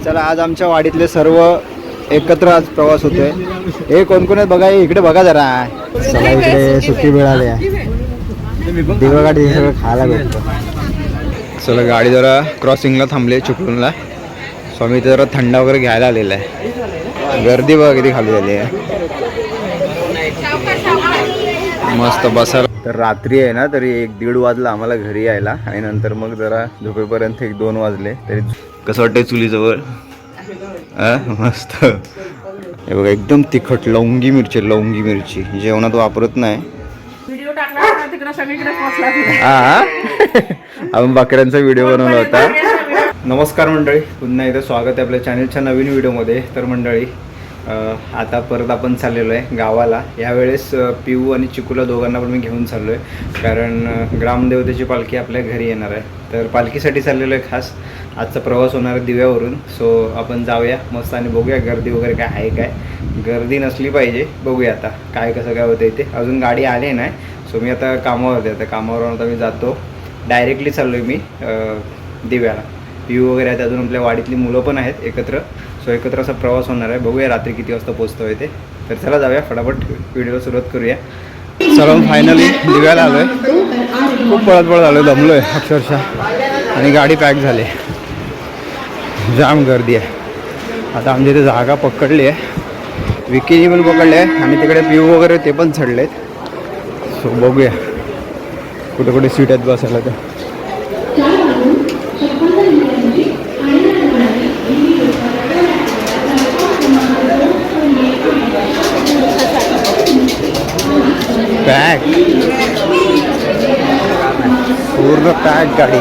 चला आज आमच्या वाडीतले सर्व एकत्र आज प्रवास होतोय. हे कोण कोण आहेत बघा, इकडे बघा जरा. चला इकडे सुट्टी मिळाली आहे, दिवगाडी सगळं खायला भेटतो. चला गाडी जरा क्रॉसिंगला थांबले चिपळूणला. स्वामी जरा थंडा वगैरे घ्यायला आलेला आहे. गर्दी बघा किती खाली झाली आहे, मस्त बसायला. तर रात्री आहे ना, तरी 1-1:30 वाजला आम्हाला घरी यायला आणि नंतर मग जरा झोपेपर्यंत 1-2 वाजले. तरी कसं वाटतंय चुलीजवळ? मस्त. हे बघा एकदम तिखट लवंगी मिरची जेवणात वापरत नाही. हा आपण बकऱ्यांचा व्हिडिओ बनवला होता. नमस्कार मंडळी, पुन्हा एकदा स्वागत आहे आपल्या चॅनलच्या नवीन व्हिडिओमध्ये. तर मंडळी आता परत आपण चाललेलो आहे गावाला. यावेळेस पिऊ आणि चिकूला दोघांना पण मी घेऊन चाललो आहे, कारण ग्रामदेवतेची पालखी आपल्या घरी येणार आहे. तर पालखीसाठी चाललेलो आहे खास. आजचा प्रवास होणार आहे दिव्यावरून. सो आपण जाऊया मस्त आणि बघूया गर्दी वगैरे काय आहे. काय गर्दी नसली पाहिजे, बघूया आता काय कसं काय होतं इथे. अजून गाडी आली नाही. सो मी आता कामावरती, आता कामावरून आता मी जातो. डायरेक्टली चाललो आहे मी दिव्याला. पिऊ वगैरे आहेत, अजून आपल्या वाडीतली मुलं पण आहेत एकत्र. सो एकत्र असा प्रवास होणार आहे. बघूया रात्री किती वाजता पोहोचतो आहे ते. तर चला जाऊया फटाफट व्हिडिओला सुरुवात करूया. चला फायनली दिव्याला आलो आहे. खूप पळत आलो, दमलो आहे अक्षरशः आणि गाडी पॅक झाली. जाम गर्दी आहे. आता आमच्या इथे जागा पकडली आहे, विकीनी पण पकडले आहे आणि तिकडे पिऊ वगैरे ते पण चढलेत. सो बघूया कुठे कुठे सीट आहेत बसायला. तर पॅक पूर्ण पॅक गाडी.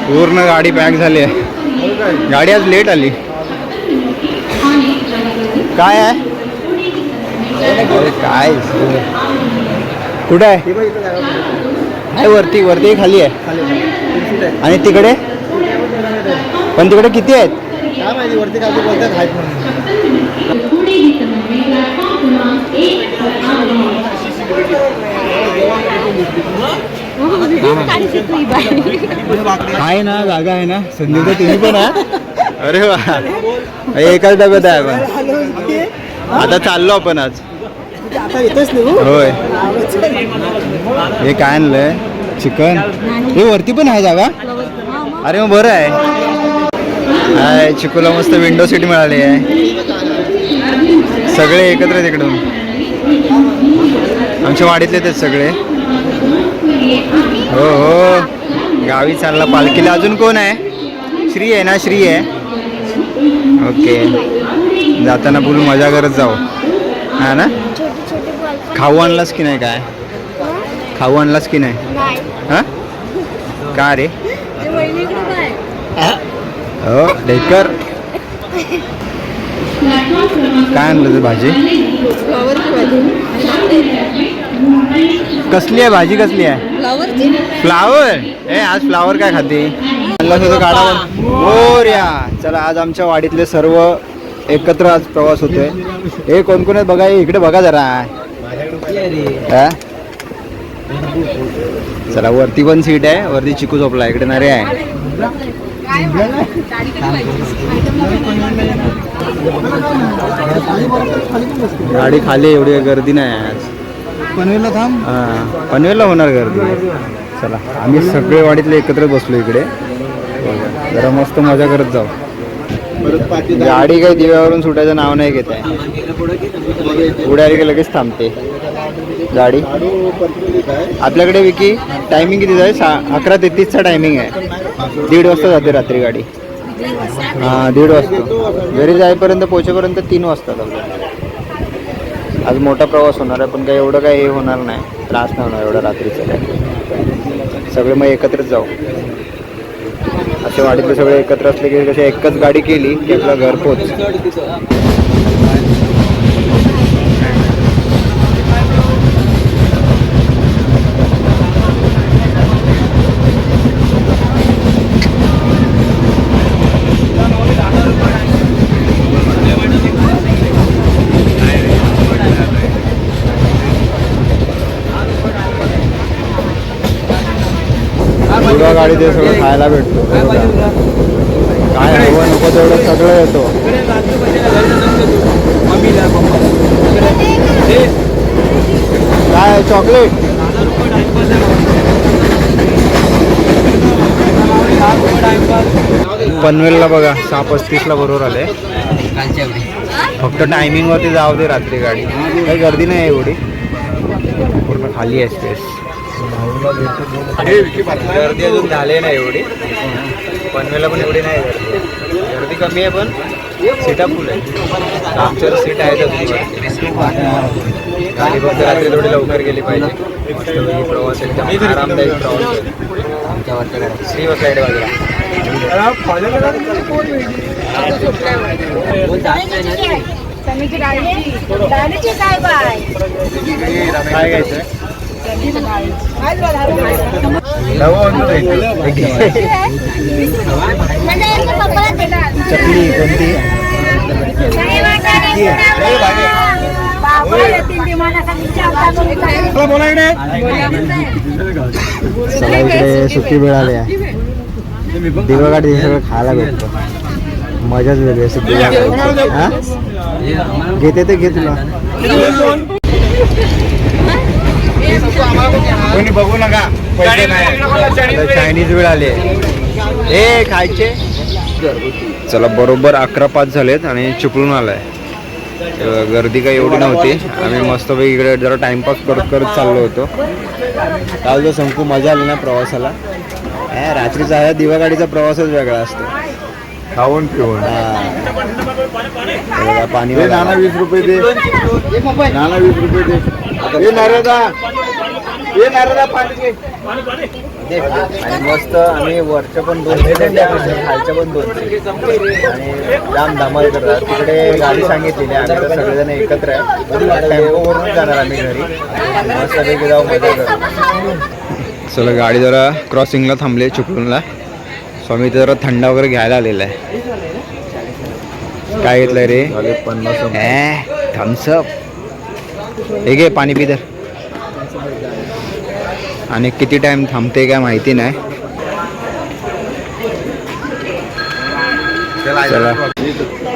पूर्ण गाडी पॅक झाली आहे. गाडी आज लेट आली. काय आहे काय कुठं आहे? वरती खाली आहे. आणि तिकडे पण तिकडे किती आहेत काय माहिती. वरती खाली बोलतात आहेत आहे ना, जागा आहे ना. संदीप तुम्ही पण आहे? अरे वा, एकाच डब्यात आहे. पण आता चाललो आपण आज. होय. हे काय आणलंय? चिकन. हे वरती पण आहे जागा? अरे मग बरं आहे. चिकूला मस्त विंडो सीट मिळाली आहे. सगळे एकत्र तिकडून आमच्या वाडीतले तेच सगळे. हो हो, गावी चालला पालखीला. अजून कोण आहे? श्री आहे ना? श्री आहे. ओके, जाताना फुल मजा करत जाऊ. हा ना. खाऊ आणलास की नाही? काय खाऊ आणलास की नाही? हा का रे? हो ढेकर. काय आणलं ते? भाजी कसली आहे? भाजी कसली आहे? फ्लावर. आज फ्लावर काय खाते? गाडावर बोर्या. चला आज आमच्या वाडीतले सर्व एकत्र आज प्रवास होतोय. हे कोण कोण आहेत बघा, इकडे बघा जरा. चला वरती पण सीट आहे. वरती चिकू झोपला, इकडे नारे आहे. गाडी खाली, एवढी गर्दी नाही आज. पनवेलला थांब. हां पनवेलला होणार गर्दी. चला आम्ही सगळे वाडीतले एकत्र बसलो इकडे. जरा मस्त मजा करत जाऊ. गाडी काही दिव्यावरून सुटायचं नाव नाही घेत आहे. पुढे आली की लगेच थांबते गाडी. आपल्याकडे विकी टायमिंग किती आहे? 11:33चा टायमिंग आहे. 1:30 वाजता जाते रात्री गाडी. हां 1:30 वाजता. घरी जाईपर्यंत पोहोचेपर्यंत 3 वाजतात. आज मोठा प्रवास होणार आहे, पण काही एवढं काही हे होणार नाही, त्रास नाही होणार एवढा रात्रीचं काय. सगळे मग एकत्रच जाऊ. असे वाडीतले सगळे एकत्र असले की कसे एकच गाडी केली की आपलं घर पोच. दिवा गाडी ते सगळं खायला भेटतो. काय हवं नको तेवढं सगळं येतो. काय चॉकलेट पनवेलला बघा 6:35ला बरोबर आले. फक्त टायमिंग वरती जाऊ दे रात्री गाडी. काही गर्दी नाही एवढी, पूर्ण खाली आहे स्पेस. गर्दी अजून झाली नाही एवढी. पनवेलला पण एवढी नाही गर्दी, गर्दी कमी आहे पण सीटा फुल आहे. आमच्यावर सीट आहेत अजून. गाडी फक्त रात्री थोडी लवकर गेली पाहिजे. प्रवास एकदम आरामदायक प्रवास आहे. श्री वसाईड वगैरे काय घ्यायचं चटणी कोणती चला इकडे सुट्टी मिळाली आहे. दिवा गाडी सगळं खायला भेटतो. मजाच वेगळी सुट्टी घेते ते घे तुला. कोणी बघू नका, पैसे नाही. चायनीज वेळ आले हे खायचे. चला बरोबर 11:05 झालेत आणि चिपळून आलाय. गर्दी काही एवढी नव्हती. आम्ही मस्तपैकी इकडे जरा टाइमपास करत करत चाललो होतो. काल जो संकू मजा आली ना प्रवासाला. रात्रीचा आहे दिवा गाडीचा प्रवासच वेगळा असतो. खाऊन पिऊन पाणी. नाना 20 रुपये दे, नाना 20 रुपये दे. ये नारदा, ये नारदा पाणी घे. आणि मस्त आम्ही वरच्या पण 200 खालच्या पण 200 आणि जाम धमाल करतात. तिकडे गाडी सांगितलेली आम्ही तर सगळेजण एकत्र आहे. टेम्पोवरून जाणार आम्ही घरी. मस्त पैकी जाऊ मजा करू. चला गाडी जरा क्रॉसिंगला थांबली चिपळूणला. स्वामी जरा थंडा वगैरे घ्यायला आलेला आहे. काय घेतलंय रे? 50 थम्सअप. हे घे पाणी पी तर. आणि किती टाइम थांबते काय माहिती नाही. चला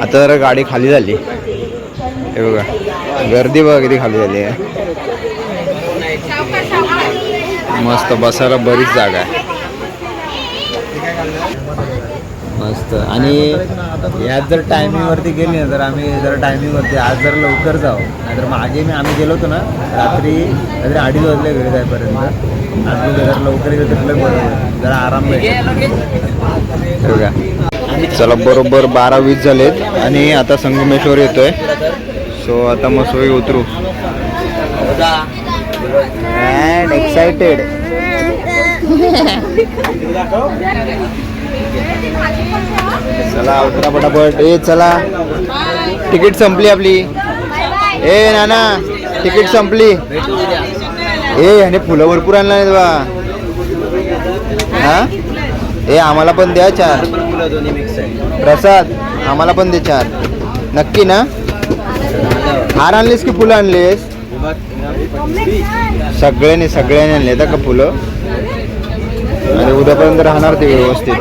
आता जरा गाडी खाली झाली. हे बघा गर्दी बघा किती खाली झाली आहे. मस्त बसायला बरीच जागा आहे. मस्त. आणि यात जर टायमिंगवरती गेली ना तर आम्ही जर टायमिंगवरती आज जर लवकर जाऊ. नाहीतर मागे आम्ही गेलो होतो ना रात्री 2:30 वाजले घरी जाईपर्यंत. आज जर लवकर गेलं तर बरोबर जरा आराम भेटेल. चला बरोबर 12:20 झालेत आणि आता संगमेश्वर येतोय. सो आता मस्त उतरू. And excited. चला उतरा पटापट. ए चला तिकीट संपली आपली. ए नाना तिकीट संपली. ए आणि फुलं भरपूर आणला नाही बा. हा ए आम्हाला पण द्या 4. प्रसाद आम्हाला पण दे 4. नक्की ना? हार आणलीस की फुलं आणलीस? सगळ्यांनी आणले का फुलं? आणि उद्यापर्यंत राहणार ते व्यवस्थित.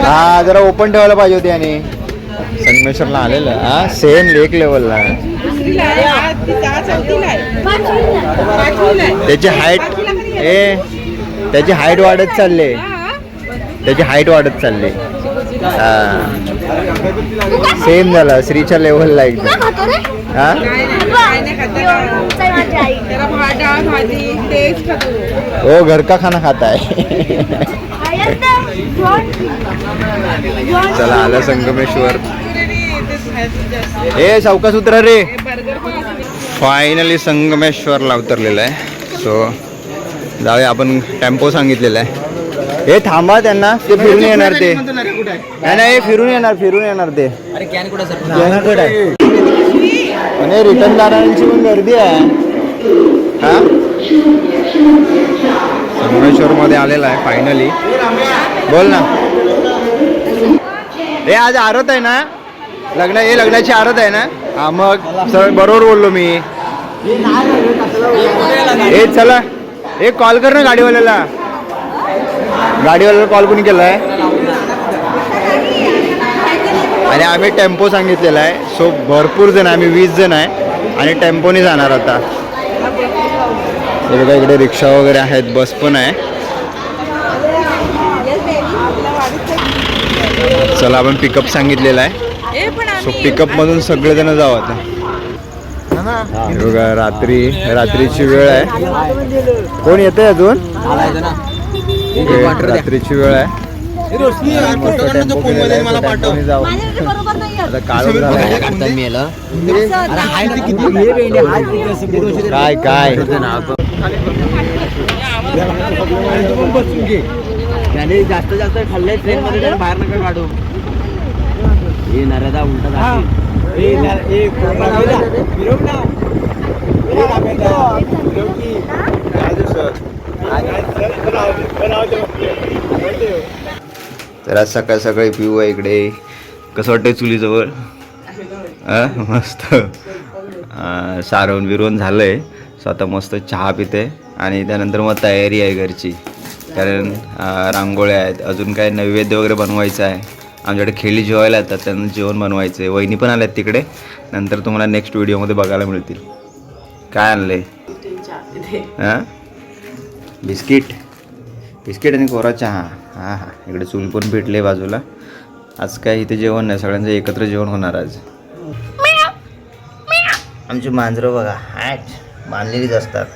हा जरा ओपन ठेवायला पाहिजे होते. आणि संगमेश्वरला आलेलं हा सेम लेक लेवलला. त्याची हाईट त्याची हाईट वाढत चालले. हा सेम झाला श्रीच्या लेवलला एकदम. हा ओ घर का खाना खाता है. चला आला संगमेश्वर. ए सावकाश उतरा रे. फायनली संगमेश्वरला उतरलेला आहे. सो जाऊया आपण. टेम्पो सांगितलेला आहे. हे थांबा त्यांना ते फिरून येणार. ते नाही फिरून येणार ते. कॅनकडे आहे आणि रिटर्न जाणाऱ्यांची पण गर्दी आहे. हा संगमेश्वर मध्ये आलेला आहे फायनली. बोल ना. हे आज आरत आहे ना लग्नाची आरत आहे ना. हा मग बरोबर बोललो मी. हे चला एक कॉल कर ना गाडीवाल्याला. गाडीवाल्याला कॉल कोणी केला आहे? आणि आम्ही टेम्पो सांगितलेला आहे. सो भरपूर जण, आम्ही 20 जण आहे आणि टेम्पोने जाणार आता. हे बघा इकडे रिक्षा वगैरे आहेत, बस पण आहे. चला आपण पिकअप सांगितलेला आहे. सो पिकअपमधून सगळेजण जाऊ आता. हे बघा रात्रीची वेळ आहे. कोण येते अजून? रात्रीची वेळ आहे. काय काय जास्त जास्त खाल्ले ट्रेन मध्ये बाहेर नका काढू. हे नरेदा उलटा तर आज सकाळ सकाळी पिऊ आहे इकडे. कसं वाटतंय चुलीजवळ? मस्त सारवून बिरवून झालं आहे. स्वतः मस्त चहा पिते आणि त्यानंतर मग तयारी आहे घरची. कारण रांगोळ्या आहेत, अजून काय नैवेद्य वगैरे बनवायचं आहे. आमच्याकडे खेळी जेवायला येतात, त्यांना जेवण बनवायचं आहे. वहिनी पण आल्यात तिकडे, नंतर तुम्हाला नेक्स्ट व्हिडिओमध्ये बघायला मिळतील. काय आणले? हां बिस्किट आणि कोरा चहा. हां हां इकडे चूल पण भेटले बाजूला. आज काय इथे जेवण नाही, सगळ्यांचं एकत्र जेवण होणार आज. आमची मांजरं बघा हॅट बांधलेलीच असतात.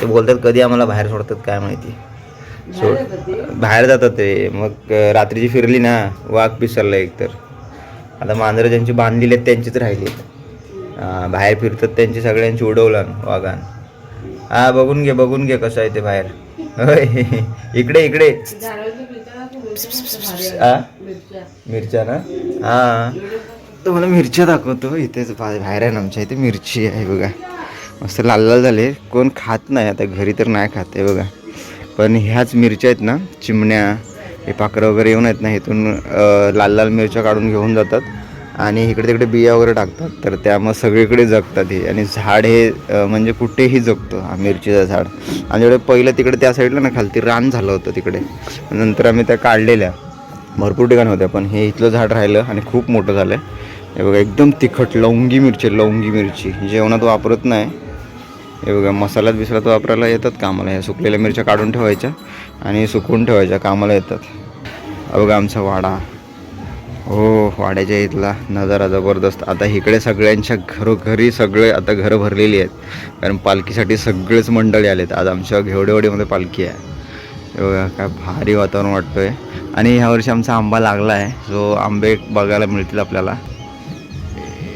ते बोलतात कधी आम्हाला बाहेर सोडतात काय माहिती. बाहेर जातात ते. मग रात्रीची फिरली ना वाघ पिसरला एकतर. आता मांजरं ज्यांची बांधलेली आहेत त्यांचीच राहिली. बाहेर फिरतात त्यांची सगळ्यांची उडवलं वाघान. हा बघून घे कसं आहे ते बाहेर. होय इकडे मिरच्या ना. हां तुम्हाला मिरच्या दाखवतो. इथेच बाहेर आहे ना आमच्या इथे मिरची आहे बघा. मस्त लाल लाल झाले. कोण खात नाही आता घरी तर नाही खात आहे बघा. पण ह्याच मिरच्या आहेत ना, चिमण्या हे पाखरं वगैरे येऊन आहेत ना, इथून लाल लाल मिरच्या काढून घेऊन जातात आणि इकडे तिकडे बिया वगैरे टाकतात. तर त्यामुळे सगळीकडे जगतात हे. आणि झाड हे म्हणजे कुठेही जगतो हा मिरचीचं झाड. आमच्याकडे पहिलं तिकडे त्या साईडला ना खालती रान झालं होतं तिकडे. नंतर आम्ही त्या काढलेल्या भरपूर ठिकाणी होत्या, पण हे इथलं झाड राहिलं आणि खूप मोठं झालं. हे बघा एकदम तिखट लवंगी मिरची जेवणात वापरत नाही. हे बघा मसाल्यात बिसलात वापरायला येतात कामाला. ह्या सुकलेल्या मिरच्या काढून ठेवायच्या आणि सुकवून ठेवायच्या, कामाला येतात. बघा आमचा वाडा. हो वाड्याच्या इथला नजारा जबरदस्त. आता इकडे सगळ्यांच्या घरोघरी सगळे आता घरं भरलेली आहेत, कारण पालखीसाठी सगळेच मंडळी आलेत. आज आमच्या घेवडेवाडीमध्ये पालखी आहे. हे बघा काय भारी वातावरण वाटतं आहे. आणि ह्यावर्षी आमचा आंबा लागला आहे, जो आंबे बघायला मिळतील आपल्याला.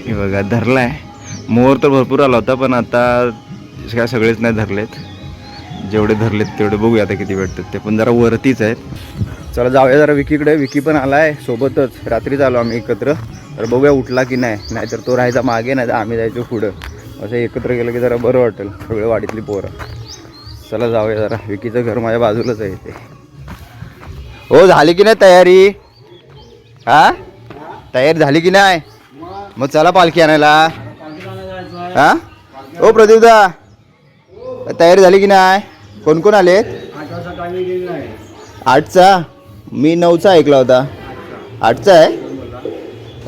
हे बघा धरला आहे. मोर तर भरपूर आला होता, पण आता काय सगळेच नाही धरलेत. जेवढे धरलेत तेवढे बघूया आता किती भेटतात. ते पण जरा वरतीच आहेत. चला जाऊया जरा विकीकडे. विकी पण आला आहे सोबतच. रात्रीच आलो आम्ही एकत्र. तर बघूया उठला की नाही. नाहीतर तो राहायचा मागे, नाही तर आम्ही जायचो पुढं. असं एकत्र गेलं की जरा बरं वाटेल, सगळे वाडीतली पोरं. चला जाऊया जरा. विकीचं घर माझ्या बाजूलाच आहे ते. हो झाली की नाही तयारी? हां तयारी झाली की नाही? मग चला पालखी आणायला. हां ओ प्रदीपदा तयारी झाली की नाही? कोण कोण आलेत? 8चा. मी 9चा ऐकला होता. 8चा आहे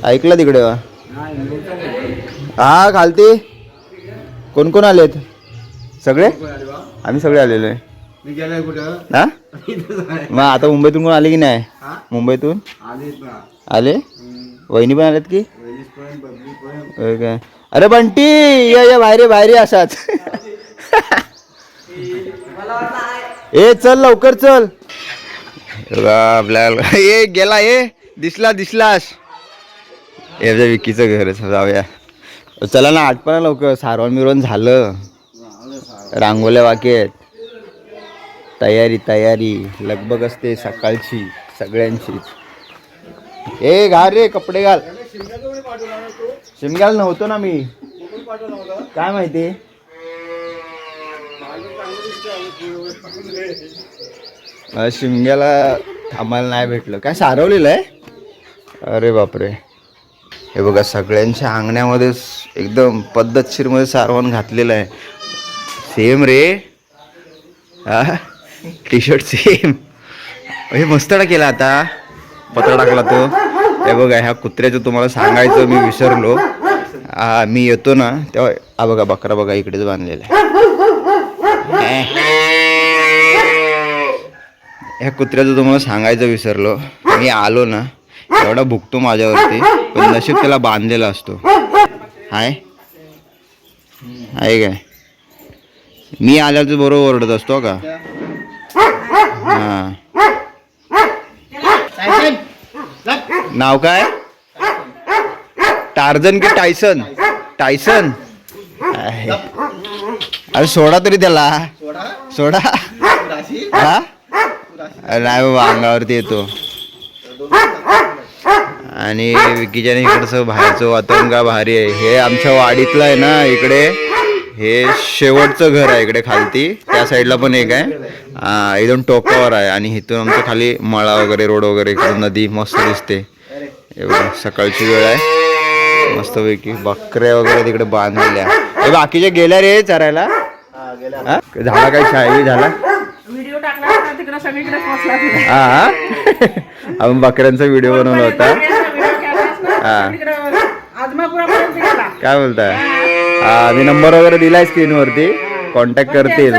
ऐकला तिकडे. हा खालती कोण कोण आलेत? सगळे आम्ही सगळे आलेलो आहे. हा मग आता मुंबईतून कोण आले की नाही? मुंबईतून आले. वहिनी पण आलेत की काय? अरे बंटी ये बाहेर असाच. ए चल लवकर चल. आपल्याला ए गेला ए दिसलास. हे विकीचं घर जाऊया. चला ना आठपणा लवकर. सारवण मिरवण झालं, रांगोळ्या वाकेत. तयारी लगबग असते सकाळची सगळ्यांचीच. ए घाल रे कपडे घाल. शिमग्याला नव्हतो ना मी, काय माहिती. शिमग्याला आम्हाला नाही भेटलं. काय सारवलेलं आहे? अरे बापरे. हे बघा सगळ्यांच्या अंगण्यामध्ये एकदम पद्धतशीरमध्ये सारवण घातलेलं आहे. सेम रे. हा टी शर्ट सेम. हे मस्त केला आता पत्रा टाकला तो. हे बघा ह्या कुत्र्याचं तुम्हाला सांगायचं मी विसरलो. मी येतो ना तेव्हा हा बघा बकरा बघा इकडेच बांधलेला आहे. ह्या कुत्र्याचं तुम्हाला सांगायचं विसरलो. मी आलो ना एवढा भुकतो माझ्यावरती, पण नशीब त्याला बांधलेला असतो. आहे काय मी आल्यावर बरोबर ओरडत असतो का. हा नाव काय टार्झन की टायसन. टायसन अरे सोडा तरी त्याला सोडा. हा नाही बाबा अंगावरती येतो. आणि विकीच्या इकडचं बाहेरचं वातावरण का भारी आहे. हे आमच्या वाडीतलं आहे ना इकडे. हे शेवटचं घर आहे इकडे खालती. त्या साईडला पण एक आहे एकदम टोकावर आहे. आणि इथून आमचं खाली मळा वगैरे रोड वगैरे इकडून नदी मस्त दिसते. एवढं सकाळची वेळ आहे मस्तपैकी. बकऱ्या वगैरे तिकडे बांधलेल्या. हे बाकीच्या गेल्या रे चरायला. झाला काय शाही झाला. हा आपण बकऱ्यांचा व्हिडिओ बनवला होता. काय बोलताय. मी नंबर वगैरे दिलाय स्क्रीनवरती. कॉन्टॅक्ट करतील.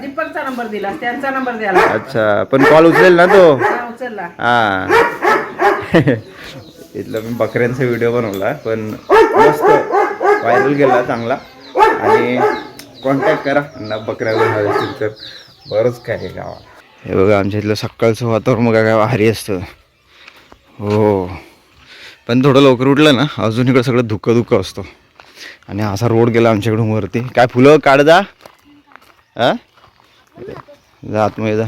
दीपकचा नंबर दिला, त्यांचा नंबर द्याला. अच्छा पण कॉल उचलेल ना तो. उचलला. हा इथला मी बकऱ्यांचा व्हिडिओ बनवला पण मस्त व्हायरल गेला चांगला. आणि कॉन्टॅक्ट करा ना बकऱ्या हवे असतील तर. बरंच काय आहे गावात. हे बघा आमच्या इथलं सकाळचं वातावरण बघा काय भारी असतं. हो पण थोडं लवकर उठलं ना अजून इकडं सगळं धुकं असतो. आणि असा रोड गेला आमच्याकडून वरती. काय फुलं काढ जा. हा जा आतमध्ये जा.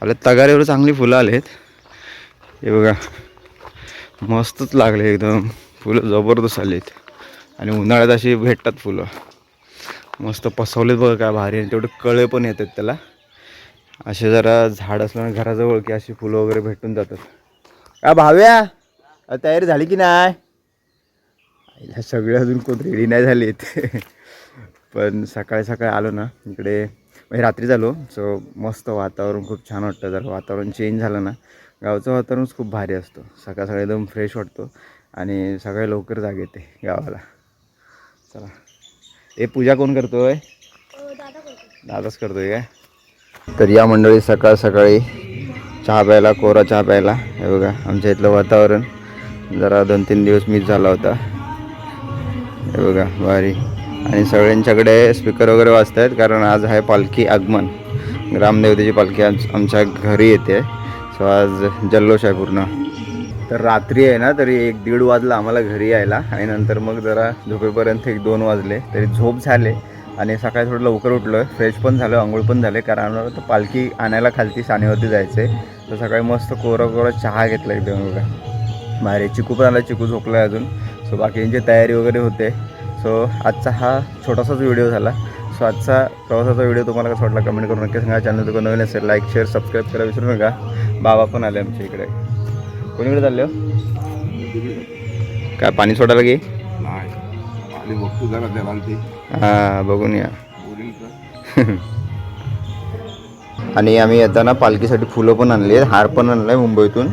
आपल्या तगाऱ्यावर चांगली फुलं आलेत. हे बघा मस्तच लागले एकदम. फुलं जबरदस्त आलेत. आणि उन्हाळ्यात अशी भेटतात फुलं. मस्त पसवलेत बघा काय भारी. आणि तेवढे कळे पण येतात त्याला. असे जरा झाड असल्यामुळे घराजवळ की अशी फुलं वगैरे भेटून जातात. का भाव्या तयारी झाली की नाही. ह्या सगळे अजून कोण रेडी नाही झालेत. पण सकाळी सकाळी आलो ना इकडे म्हणजे रात्री झालो. सो मस्त वातावरण खूप छान वाटतं. जर वातावरण चेंज झालं ना गावचं वातावरणच खूप भारी असतं. सकाळ सकाळी एकदम फ्रेश वाटतो. आणि सकाळी लवकर जाग येते गावाला. चला हे पूजा कोण करतोय. दादाच करतोय काय. तर या मंडळी सकाळ सकाळी चहा प्यायला कोरा चहा प्यायला. हे बघा आमच्या इथलं वातावरण जरा 2-3 दिवस मिस झाला होता. हे बघा भारी. आणि सगळ्यांच्याकडे स्पीकर वगैरे वाजत आहेत कारण आज आहे पालखी आगमन. ग्रामदेवतेची पालखी आज आमच्या घरी येते. सो आज जल्लोष आहे पूर्ण. तर रात्री आहे ना तरी 1-1:30 वाजला आम्हाला घरी यायला. आणि नंतर मग जरा झोपेपर्यंत 1-2 वाजले. तरी झोप झाले. आणि सकाळी थोडं लवकर उठलो आहे. फ्रेश पण झालो आंघोळ पण झाले. कारण आम्हाला तर पालखी आणायला खालती सानेवरती जायचं आहे. तर सकाळी मस्त कोरा चहा घेतला एकदम बघा. बाहेर चिकू पण आला. चिकू झोपला आहे अजून. सो बाकींची तयारी वगैरे होते. सो आजचा हा छोटासाच व्हिडिओ झाला. सो आजचा प्रवासाचा व्हिडिओ तुम्हाला कसा वाटला कमेंट करून नक्की सांगा. चॅनल तर नवीन असेल लाईक शेअर सबस्क्राईब करायला विसरू नका. बाबा पण आले आमच्या इकडे. कोणीकडे चालले हो. काय पाणी सोडायला की हां बघून या. आणि आम्ही येताना पालखीसाठी फुलं पण आणली आहेत. हार पण आणला आहे मुंबईतून.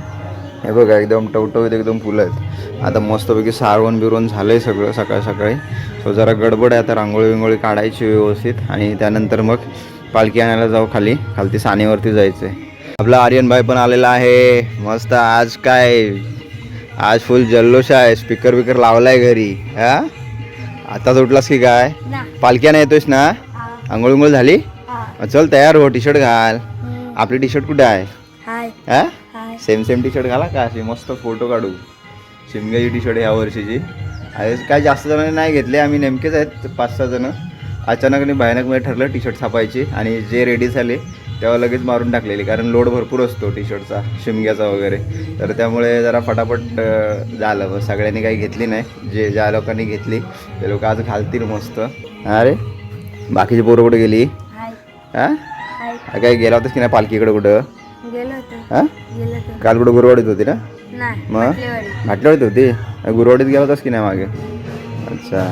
हे बघा एकदम टवटवीत एकदम फुलं आहेत. आता मस्तपैकी सारवण बिरवण झालं आहे सगळं सकाळी सकाळी. सो जरा गडबड आहे आता. रांगोळी विंगोळी काढायची व्यवस्थित. आणि त्यानंतर मग पालखी आणायला जाऊ खालती सानेवरती जायचं आहे. आपला आर्यन भाई पण आलेला आहे मस्त. आज फुल जल्लोष आहे. स्पीकर बिकर लावला आहे घरी. हा आताच उठलास की काय. पालखी आणा येतोयस ना. आंघोळ विंगोळ झाली. चल तयार हो. टी शर्ट घाल. आपली टी शर्ट कुठे आहे. हा सेम टी शर्ट घाला का अशी मस्त फोटो काढू. शिमग्याची टी शर्ट ह्या वर्षीची. आणि काय जास्त जणांनी नाही घेतले. आम्ही नेमकेच आहेत 5-6 जण. अचानक आणि भयानकमध्ये ठरलं टी शर्ट छापायची. आणि जे रेडी झाले तेव्हा लगेच मारून टाकलेली. कारण लोड भरपूर असतो टी शर्टचा शिमग्याचा वगैरे. तर त्यामुळे जरा फटाफट झालं. बस सगळ्यांनी काही घेतली नाही. ज्या लोकांनी घेतली ते लोक आज घालतील मस्त. अरे बाकीची पोरं कुठे गेली. हां काय गेला होतास की नाही पालखीकडे कुठं. हां काल कुठं गुरुवाडीत होती ना. मग घाटल्यावाडीत होती. गुरुवाडीत गेला होतास की नाही मागे. अच्छा